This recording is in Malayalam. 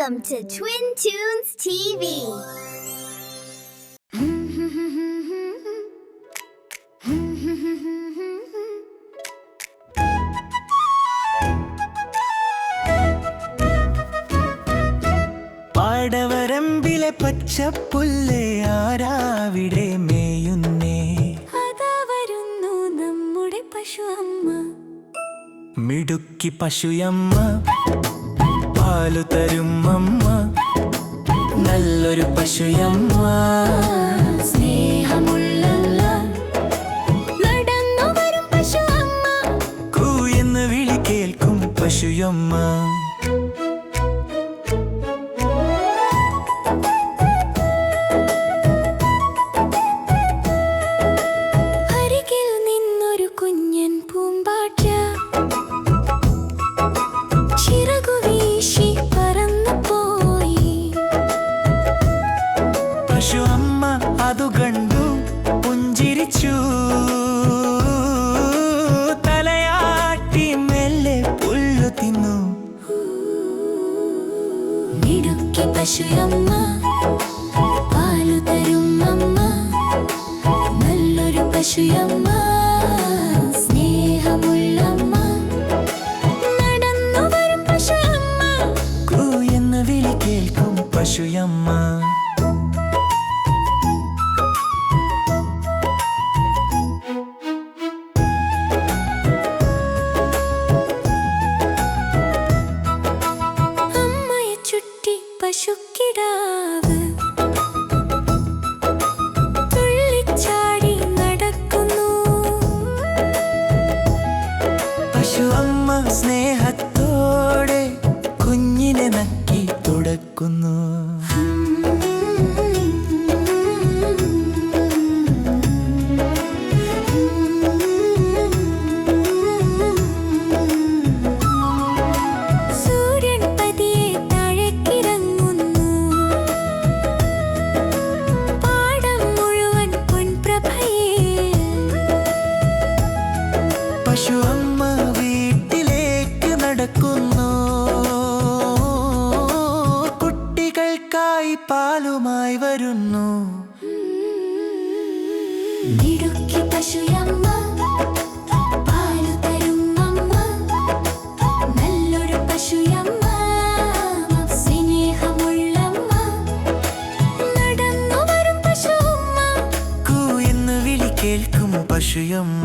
Welcome to Twin Tunes TV. പാടവരമ്പിലെ പച്ചപ്പുല്ല് ആരാവിടെ മേയുന്നേ? അതാ വരുന്നു നമ്മുടെ പശു അമ്മ. മിടുക്കി പശുയമ്മ, പാലു തരും അമ്മ, നല്ലൊരു പശുയമ്മ. സ്നേഹമുള്ള നടന്നു വരും പശു അമ്മ. കൂ എന്ന് വിളി കേൾക്കും പശുയമ്മ. അരികിൽ നിന്നൊരു കുഞ്ഞൻ പൂമ്പാറ്റ ചിറകു വീശി പറന്നു പോയി. പശു അമ്മ അതു കണ്ടു പുഞ്ചിരിച്ചു, തലയാട്ടി മെല്ലെ പുല്ലു തിന്നു. മിടുക്കി പശുയമ്മ, പാലു തരും അമ്മ, നല്ലൊരു പശുയമ്മ. സ്നേഹമുള്ളമ്മ നടന്നു വരും പശു അമ്മ. കൂ എന്ന് വിളി കേൾക്കും പശുയമ്മ. അമ്മയെ ചുറ്റി പശുക്കിടാവ് തുള്ളിച്ചാടി നടക്കുന്നു. പശു അമ്മ സ്നേഹത്തോടെ കുഞ്ഞിനെ നക്കി തുടക്കുന്നു. സൂര്യൻ പതിയെ താഴേക്കിറങ്ങുന്നു. പാടം മുഴുവൻ പൊൻപ്രഭയിൽ. പശു അമ്മ വീട്ടിലേക്ക് നടക്കുന്നു, കുട്ടികൾക്കായി പാലുമായി വരുന്നു. മിടുക്കി പശുയമ്മ, പാലു തരും അമ്മ, നല്ലൊരു പശുയമ്മ. സ്നേഹമുള്ളമ്മ നടന്നു വരും പശു അമ്മ. കൂ എന്ന് വിളി കേൾക്കും പശുയമ്മ.